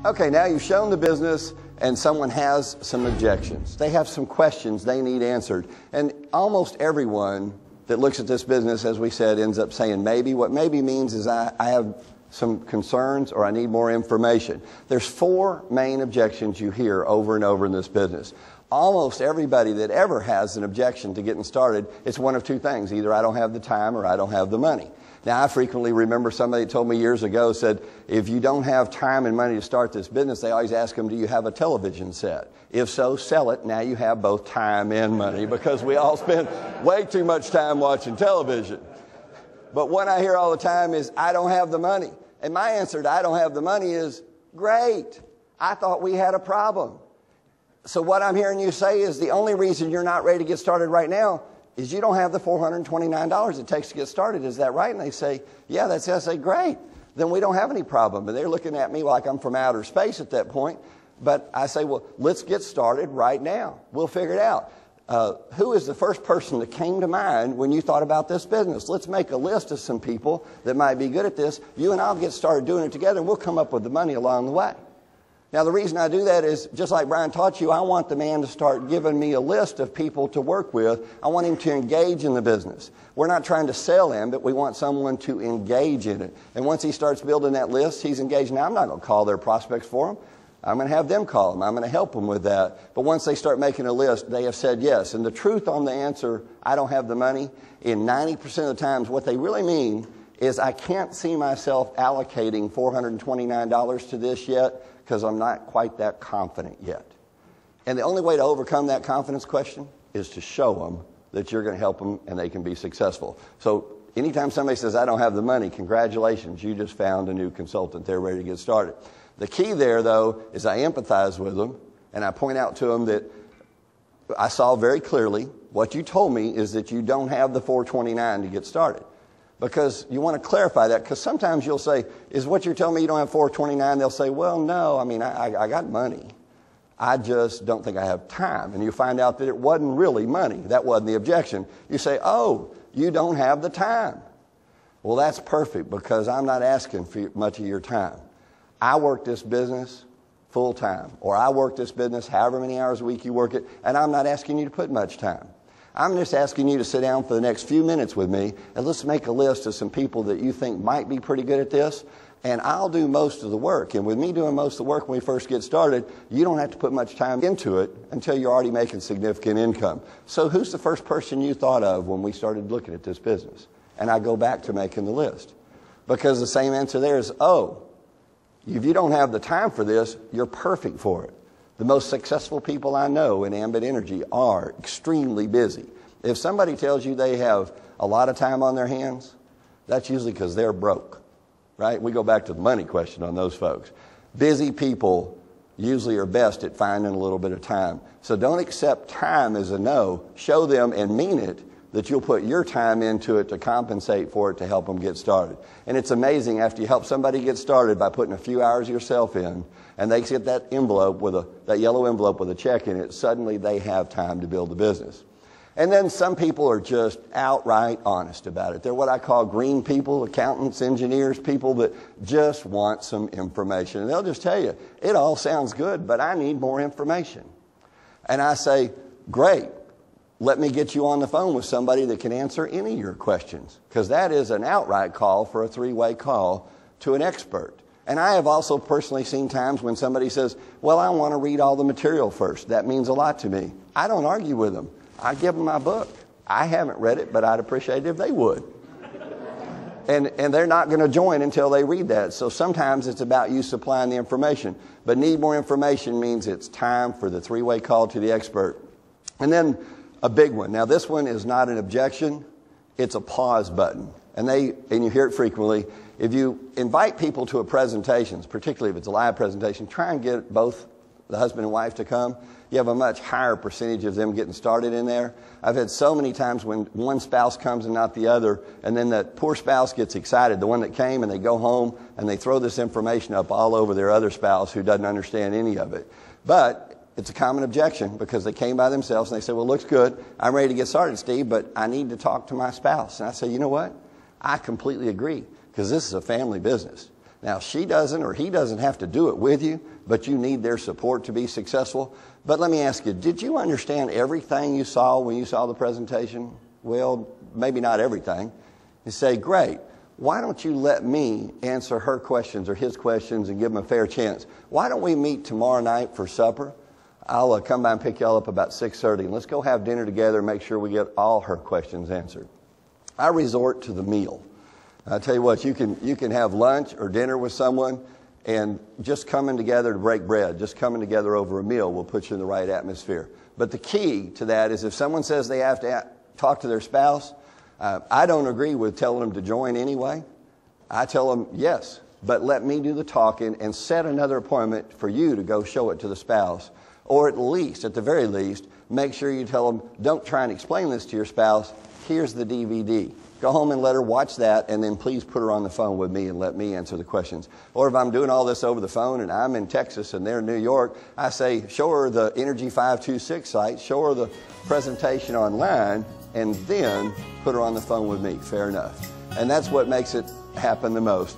Okay, now you've shown the business and someone has some objections. They have some questions they need answered. And almost everyone that looks at this business, as we said, ends up saying maybe. What maybe means is I have some concerns or I need more information. There's 4 main objections you hear over and over in this business. Almost everybody that ever has an objection to getting started, it's one of 2 things. Either I don't have the time or I don't have the money. Now, I frequently remember somebody told me years ago, said, if you don't have time and money to start this business, they always ask them, do you have a television set? If so, sell it. Now you have both time and money, because we all spend way too much time watching television. But what I hear all the time is, I don't have the money. And my answer to I don't have the money is, great. I thought we had a problem. So what I'm hearing you say is the only reason you're not ready to get started right now is you don't have the $429 it takes to get started. Is that right? And they say, yeah, that's it. I say, great. Then we don't have any problem. And they're looking at me like I'm from outer space at that point. But I say, well, let's get started right now. We'll figure it out. Who is the first person that came to mind when you thought about this business? Let's make a list of some people that might be good at this. You and I'll get started doing it together, and we'll come up with the money along the way. Now, the reason I do that is, just like Brian taught you, I want the man to start giving me a list of people to work with. I want him to engage in the business. We're not trying to sell him, but we want someone to engage in it. And once he starts building that list, he's engaged. Now, I'm not going to call their prospects for him. I'm going to have them call them. I'm going to help them with that. But once they start making a list, they have said yes. And the truth on the answer, I don't have the money, in 90% of the times, what they really mean is I can't see myself allocating $429 to this yet, because I'm not quite that confident yet. And the only way to overcome that confidence question is to show them that you're going to help them and they can be successful. So anytime somebody says, I don't have the money, congratulations, you just found a new consultant. They're ready to get started. The key there, though, is I empathize with them and I point out to them that I saw very clearly what you told me is that you don't have the $429 to get started. Because you want to clarify that, because sometimes you'll say, is what you're telling me you don't have $429? They'll say, well, no, I mean, I got money. I just don't think I have time. And you find out that it wasn't really money. That wasn't the objection. You say, oh, you don't have the time. Well, that's perfect, because I'm not asking for much of your time. I work this business full time, or I work this business however many hours a week you work it, and I'm not asking you to put much time. I'm just asking you to sit down for the next few minutes with me and let's make a list of some people that you think might be pretty good at this, and I'll do most of the work. And with me doing most of the work when we first get started, you don't have to put much time into it until you're already making significant income. So who's the first person you thought of when we started looking at this business? And I go back to making the list. Because the same answer there is, oh, if you don't have the time for this, you're perfect for it. The most successful people I know in Ambit Energy are extremely busy. If somebody tells you they have a lot of time on their hands, that's usually because they're broke, right? We go back to the money question on those folks. Busy people usually are best at finding a little bit of time. So don't accept time as a no. Show them and mean it that you'll put your time into it to compensate for it to help them get started. And it's amazing, after you help somebody get started by putting a few hours yourself in, and they get that envelope that yellow envelope with a check in it, suddenly they have time to build the business. And then some people are just outright honest about it. They're what I call green people, accountants, engineers, people that just want some information. And they'll just tell you, it all sounds good, but I need more information. And I say, great. Let me get you on the phone with somebody that can answer any of your questions, because that is an outright call for a 3-way call to an expert. And I have also personally seen times when somebody says, well, I want to read all the material first. That means a lot to me. I don't argue with them. I give them my book. I haven't read it, but I'd appreciate it if they would. And they're not going to join until they read that. So sometimes it's about you supplying the information. But need more information means it's time for the 3-way call to the expert. And then a big one. Now, this one is not an objection. It's a pause button. And you hear it frequently. If you invite people to a presentation, particularly if it's a live presentation, try and get both the husband and wife to come. You have a much higher percentage of them getting started in there. I've had so many times when one spouse comes and not the other, and then that poor spouse gets excited, the one that came, and they go home and they throw this information up all over their other spouse who doesn't understand any of it. But it's a common objection because they came by themselves and they say, well, looks good. I'm ready to get started, Steve, but I need to talk to my spouse. And I say, you know what? I completely agree, because this is a family business. Now, she doesn't or he doesn't have to do it with you, but you need their support to be successful. But let me ask you, did you understand everything you saw when you saw the presentation? Well, maybe not everything. You say, great. Why don't you let me answer her questions or his questions and give them a fair chance? Why don't we meet tomorrow night for supper? I'll come by and pick y'all up about 6:30, and let's go have dinner together and make sure we get all her questions answered. I resort to the meal. I tell you what, you can have lunch or dinner with someone, and just coming together to break bread, just coming together over a meal will put you in the right atmosphere. But the key to that is if someone says they have to talk to their spouse, I don't agree with telling them to join anyway. I tell them, yes, but let me do the talking and set another appointment for you to go show it to the spouse. Or at least, at the very least, make sure you tell them, don't try and explain this to your spouse. Here's the DVD. Go home and let her watch that, and then please put her on the phone with me and let me answer the questions. Or if I'm doing all this over the phone and I'm in Texas and they're in New York, I say, show her the Energy 526 site, show her the presentation online, and then put her on the phone with me. Fair enough. And that's what makes it happen the most.